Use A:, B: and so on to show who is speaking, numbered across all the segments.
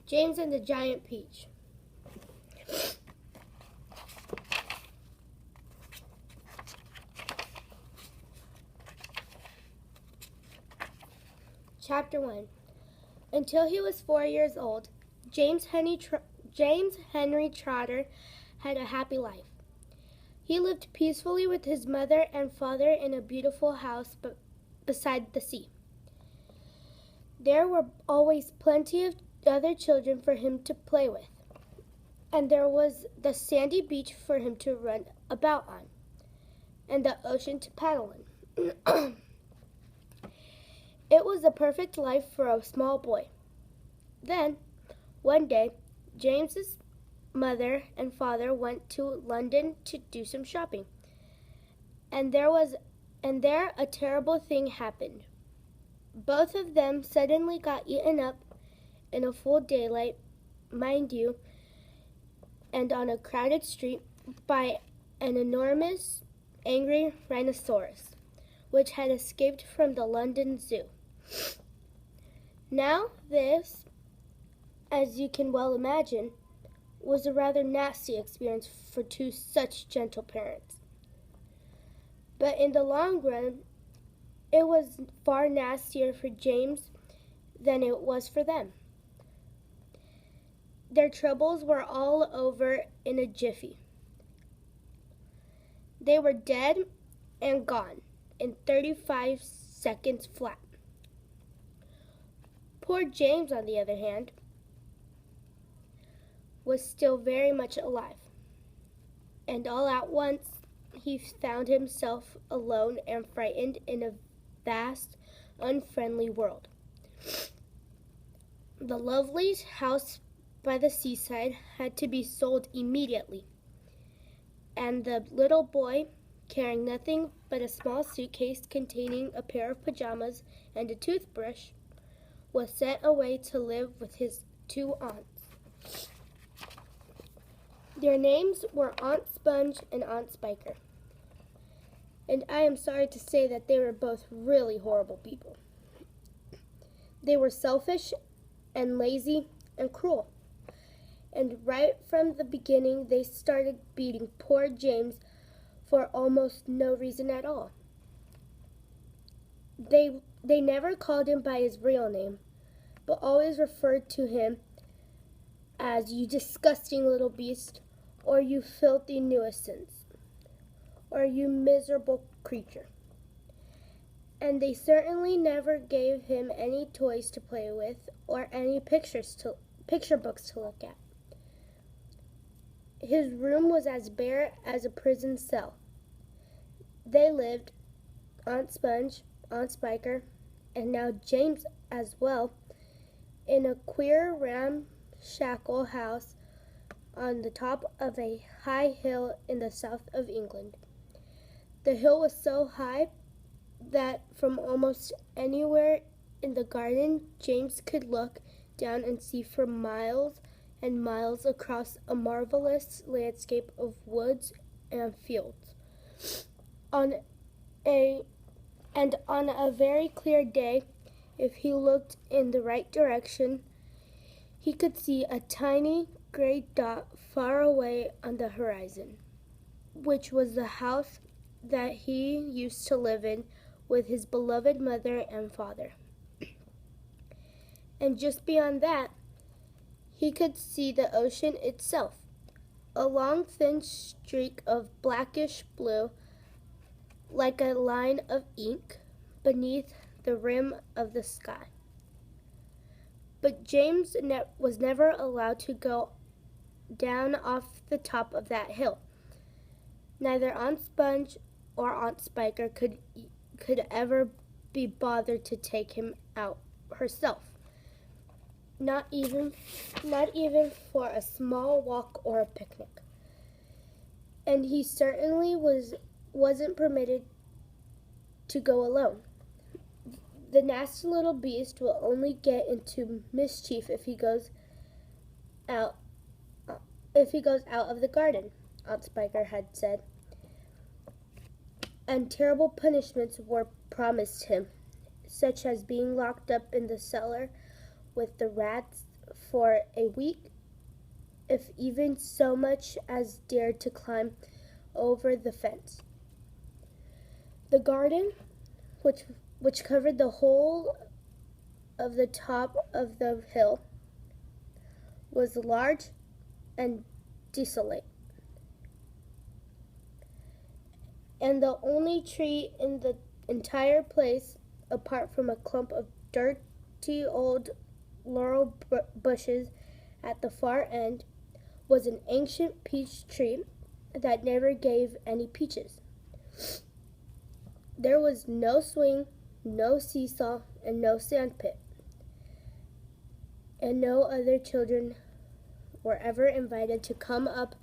A: James and the Giant Peach. Chapter 1. Until he was 4 years old, James Henry Trotter had a happy life. He lived peacefully with his mother and father in a beautiful house beside the sea. There were always plenty of other children for him to play with, and there was the sandy beach for him to run about on, and the ocean to paddle in. It was the perfect life for a small boy. Then, one day, James's mother and father went to London to do some shopping. And there a terrible thing happened. Both of them suddenly got eaten up in a full daylight, mind you, and on a crowded street by an enormous, angry rhinoceros, which had escaped from the London Zoo. Now this, as you can well imagine, was a rather nasty experience for two such gentle parents. But in the long run, it was far nastier for James than it was for them. Their troubles were all over in a jiffy. They were dead and gone in 35 seconds flat. Poor James, on the other hand, was still very much alive, and all at once he found himself alone and frightened in a vast, unfriendly world. The lovely house by the seaside had to be sold immediately, and the little boy, carrying nothing but a small suitcase containing a pair of pajamas and a toothbrush, was sent away to live with his two aunts. Their names were Aunt Sponge and Aunt Spiker, and I am sorry to say that they were both really horrible people. They were selfish and lazy and cruel, and right from the beginning they started beating poor James for almost no reason at all. They never called him by his real name, but always referred to him as "you disgusting little beast," or "you filthy nuisance," or "you miserable creature." And they certainly never gave him any toys to play with or any picture books to look at. His room was as bare as a prison cell. They lived, Aunt Sponge, Aunt Spiker, and now James as well, in a queer ramshackle house on the top of a high hill in the south of England. The hill was so high that from almost anywhere in the garden James could look down and see for miles and miles across a marvelous landscape of woods and fields. On a very clear day, if he looked in the right direction, he could see a tiny gray dot far away on the horizon, which was the house that he used to live in with his beloved mother and father. And just beyond that, he could see the ocean itself, a long thin streak of blackish blue, like a line of ink beneath the rim of the sky. But James was never allowed to go down off the top of that hill. Neither Aunt Sponge or Aunt Spiker could ever be bothered to take him out herself. Not even for a small walk or a picnic. And he certainly wasn't permitted to go alone. The nasty little beast will only get into mischief if he goes out of the garden, Aunt Spiker had said. And terrible punishments were promised him, such as being locked up in the cellar with the rats for a week, if even so much as dared to climb over the fence. The garden, which covered the whole of the top of the hill, was large and desolate, and the only tree in the entire place, apart from a clump of dirty old laurel bushes at the far end, was an ancient peach tree that never gave any peaches. There was no swing, no seesaw, and no sandpit, and no other children were ever invited to come up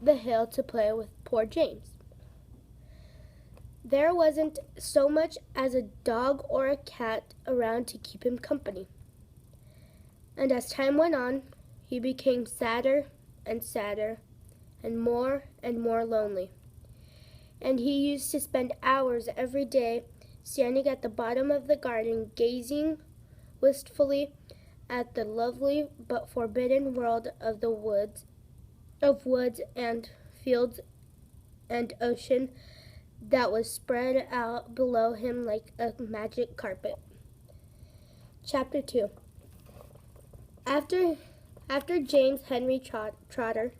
A: the hill to play with poor James. There wasn't so much as a dog or a cat around to keep him company. And as time went on, he became sadder and sadder and more lonely. And he used to spend hours every day standing at the bottom of the garden, gazing wistfully at the lovely but forbidden world of the woods and fields and ocean that was spread out below him like a magic carpet. Chapter 2. After James Henry Trotter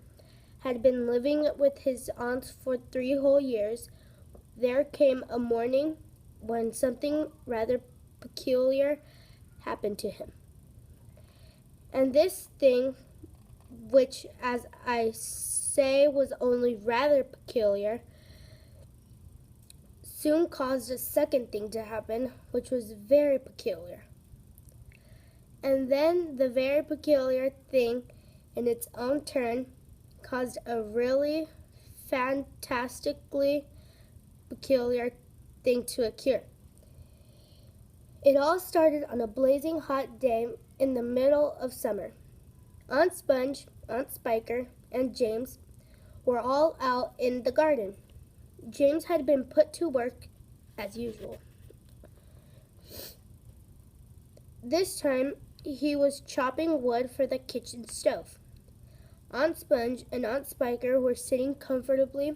A: had been living with his aunts for 3 whole years, there came a morning when something rather peculiar happened to him. And this thing, which, as I say, was only rather peculiar, soon caused a second thing to happen, which was very peculiar. And then the very peculiar thing, in its own turn, caused a really fantastically peculiar thing to occur. It all started on a blazing hot day in the middle of summer. Aunt Sponge, Aunt Spiker, and James were all out in the garden. James had been put to work as usual. This time he was chopping wood for the kitchen stove. Aunt Sponge and Aunt Spiker were sitting comfortably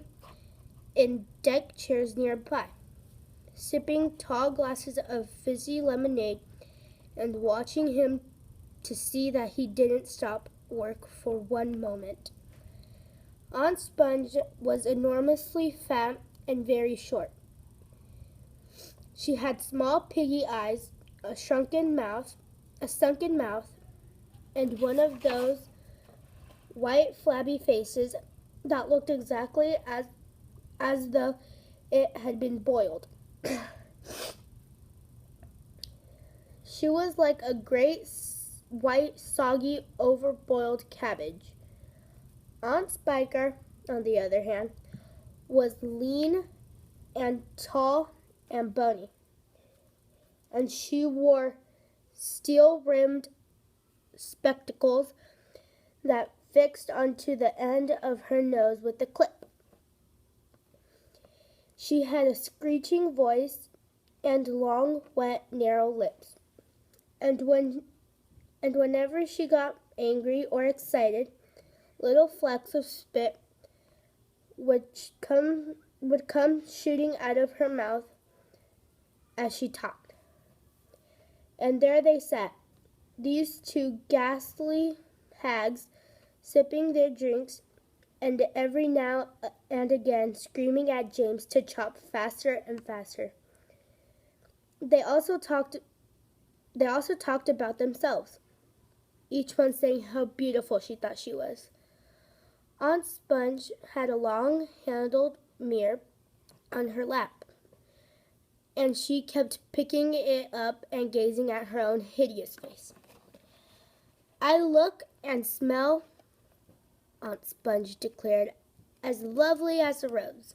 A: in deck chairs nearby, sipping tall glasses of fizzy lemonade and watching him to see that he didn't stop work for one moment. Aunt Sponge was enormously fat and very short. She had small piggy eyes, a sunken mouth, and one of those white flabby faces that looked exactly as though it had been boiled. She was like a great white, soggy, overboiled cabbage. Aunt Spiker, on the other hand, was lean and tall and bony, and she wore steel-rimmed spectacles that fixed onto the end of her nose with a clip. She had a screeching voice and long, wet, narrow lips, and whenever she got angry or excited, little flecks of spit would come shooting out of her mouth as she talked. And there they sat, these two ghastly hags, sipping their drinks and every now and again screaming at James to chop faster and faster. They also talked about themselves, each one saying how beautiful she thought she was. Aunt Sponge had a long-handled mirror on her lap, and she kept picking it up and gazing at her own hideous face. "I look and smell," Aunt Sponge declared, "as lovely as a rose.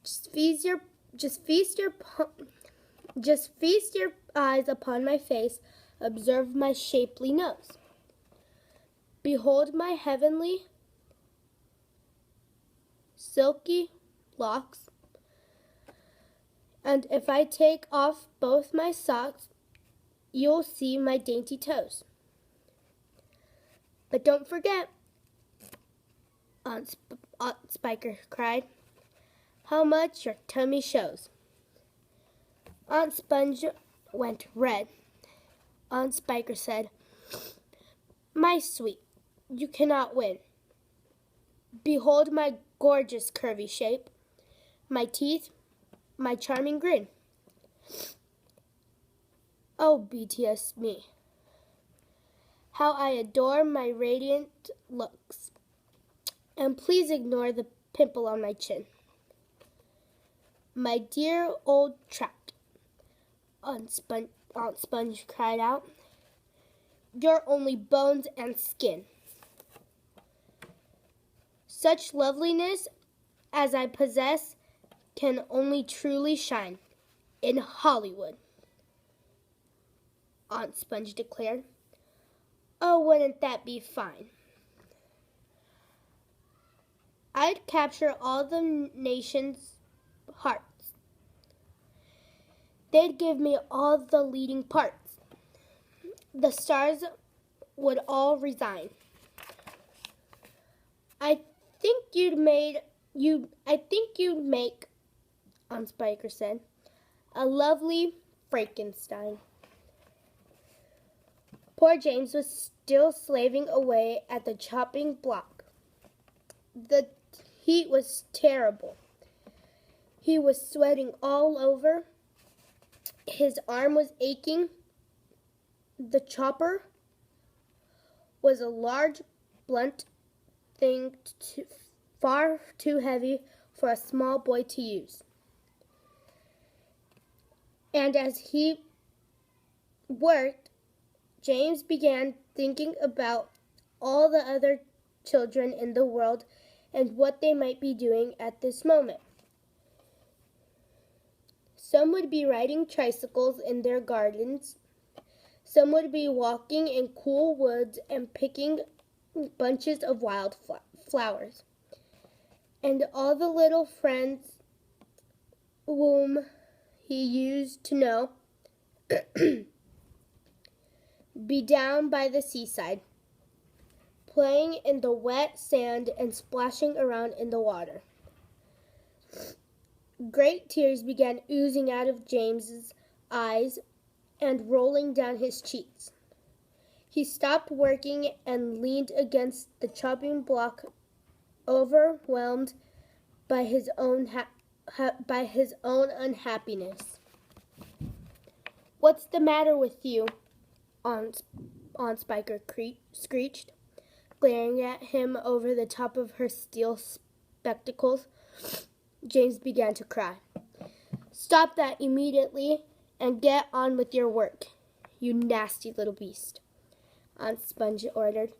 A: Just feast your eyes upon my face. Observe my shapely nose. Behold my heavenly, silky locks. And if I take off both my socks, you'll see my dainty toes. But don't forget, Aunt Spiker cried, how much your tummy shows. Aunt Sponge went red. Aunt Spiker said, my sweet, you cannot win. Behold my gorgeous curvy shape, my teeth, my charming grin. Oh, BTS me, how I adore my radiant looks. And please ignore the pimple on my chin. My dear old trapped, Aunt Sponge cried out. You're only bones and skin. Such loveliness as I possess can only truly shine in Hollywood, Aunt Sponge declared. Oh, wouldn't that be fine? I'd capture all the nation's hearts. They'd give me all the leading parts. The stars would all resign. I think you'd make, Aunt Spiker said, a lovely Frankenstein. Poor James was still slaving away at the chopping block. The heat was terrible. He was sweating all over. His arm was aching. The chopper was a large, blunt thing, far too heavy for a small boy to use. And as he worked, James began thinking about all the other children in the world and what they might be doing at this moment. Some would be riding tricycles in their gardens. Some would be walking in cool woods and picking bunches of wild flowers. And all the little friends whom he used to know be down by the seaside, playing in the wet sand and splashing around in the water. Great tears began oozing out of James's eyes and rolling down his cheeks. He stopped working and leaned against the chopping block, overwhelmed by his own unhappiness. What's the matter with you? Aunt Spiker screeched, glaring at him over the top of her steel spectacles. James began to cry. Stop that immediately and get on with your work, you nasty little beast, Aunt Sponge ordered.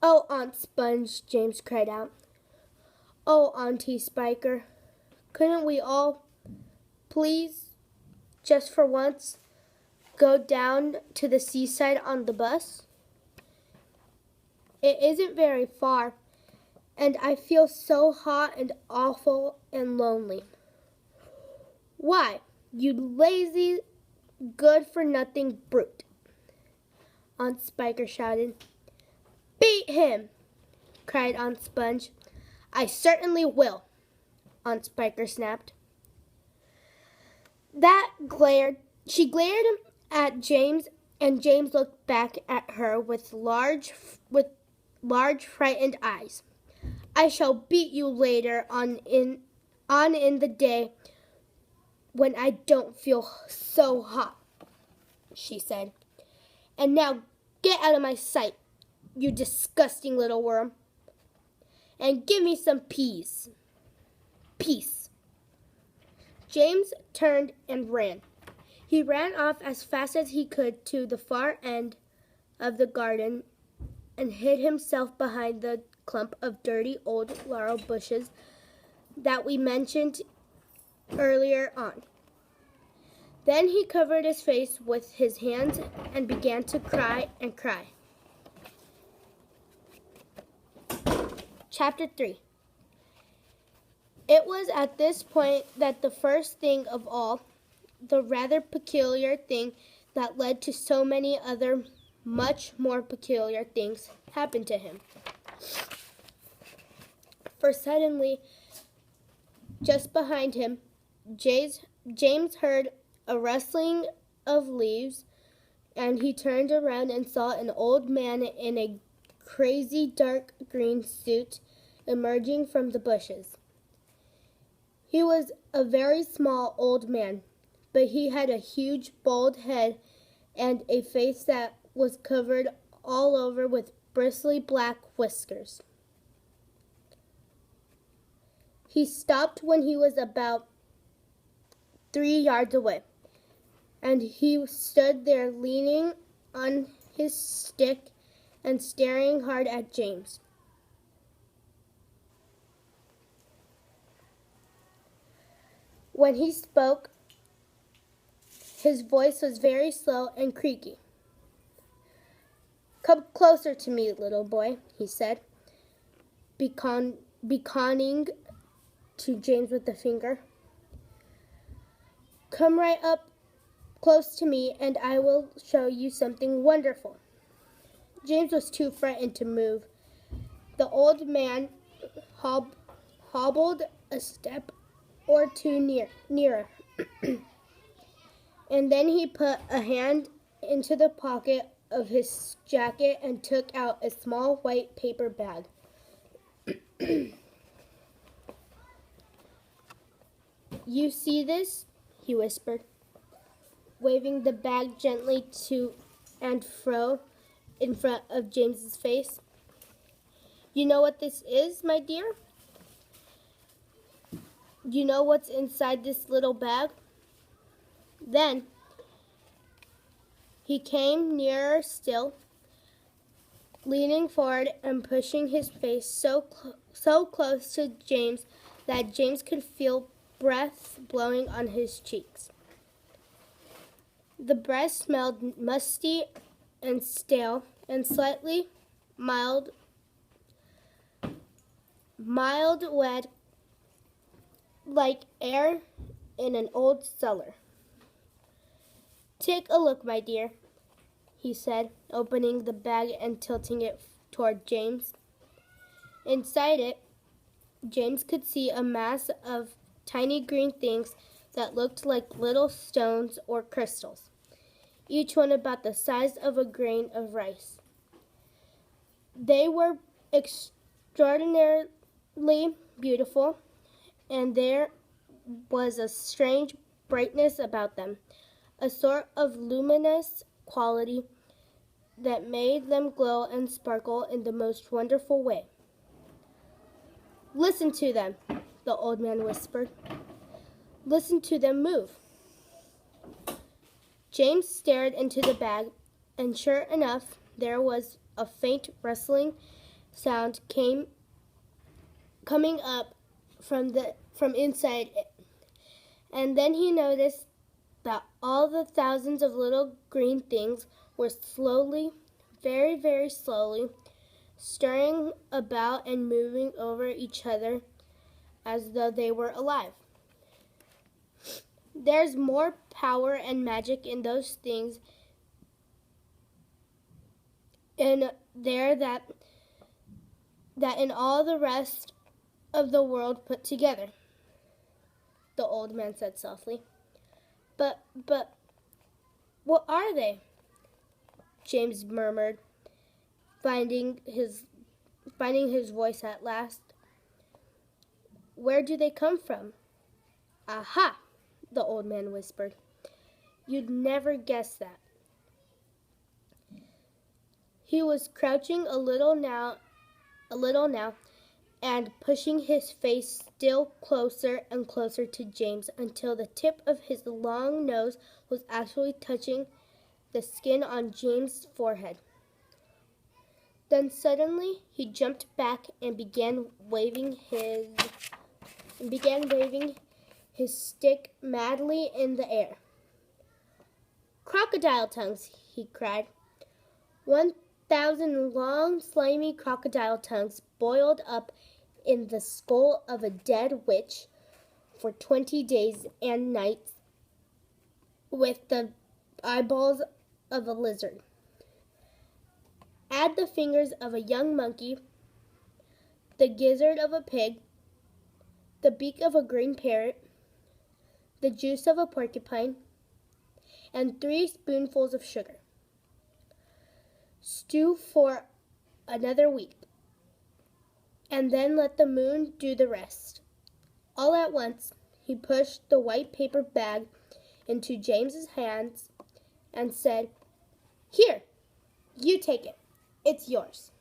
A: Oh, Aunt Sponge, James cried out. Oh, Auntie Spiker, couldn't we all, please, just for once, go down to the seaside on the bus? It isn't very far, and I feel so hot and awful and lonely. Why, you lazy, good-for-nothing brute, Aunt Spiker shouted. Beat him, cried Aunt Sponge. I certainly will, Aunt Spiker snapped. She glared at James, and James looked back at her with large frightened eyes. I shall beat you later on in the day when I don't feel so hot, she said. And now get out of my sight, you disgusting little worm, and give me some peace. Peace. James turned and ran. He ran off as fast as he could to the far end of the garden and hid himself behind the clump of dirty old laurel bushes that we mentioned earlier on. Then he covered his face with his hands and began to cry and cry. Chapter 3. It was at this point that the first thing of all, the rather peculiar thing that led to so many other much more peculiar things happened to him. For suddenly, just behind him, James heard a rustling of leaves, and he turned around and saw an old man in a crazy dark green suit emerging from the bushes. He was a very small old man, but he had a huge bald head and a face that was covered all over with bristly black whiskers. He stopped when he was about 3 yards away, and he stood there leaning on his stick and staring hard at James. When he spoke, his voice was very slow and creaky. "Come closer to me, little boy," he said, beckoning to James with a finger. "Come right up close to me and I will show you something wonderful." James was too frightened to move. The old man hobbled a step or two nearer. And then he put a hand into the pocket of his jacket and took out a small white paper bag. "You see this?" he whispered, waving the bag gently to and fro in front of James's face. "You know what this is, my dear? You know what's inside this little bag?" Then he came nearer still, leaning forward and pushing his face so close to James that James could feel breath blowing on his cheeks. The breath smelled musty and stale and slightly mild wet, like air in an old cellar. "Take a look, my dear," he said, opening the bag and tilting it toward James. Inside it, James could see a mass of tiny green things that looked like little stones or crystals, each one about the size of a grain of rice. They were extraordinarily beautiful, and there was a strange brightness about them, a sort of luminous quality that made them glow and sparkle in the most wonderful way. "Listen to them," the old man whispered. "Listen to them move." James stared into the bag, and sure enough, there was a faint rustling sound coming up from inside it. And then he noticed that all the thousands of little green things were slowly, very, very slowly, stirring about and moving over each other as though they were alive. "There's more power and magic in those things in there that in all the rest of the world put together," the old man said softly. But, what are they?" James murmured, finding his voice at last. "Where do they come from?" "Aha!" the old man whispered. "You'd never guess that." He was crouching a little now, and pushing his face still closer and closer to James until the tip of his long nose was actually touching the skin on James's forehead. Then suddenly he jumped back and began waving his stick madly in the air. "Crocodile tongues!" he cried. 1,000 long, slimy crocodile tongues boiled up in the skull of a dead witch for 20 days and nights with the eyeballs of a lizard. Add the fingers of a young monkey, the gizzard of a pig, the beak of a green parrot, the juice of a porcupine, and 3 spoonfuls of sugar. Stew for another week, and then let the moon do the rest. All at once, he pushed the white paper bag into James's hands and said, "Here, you take it. It's yours."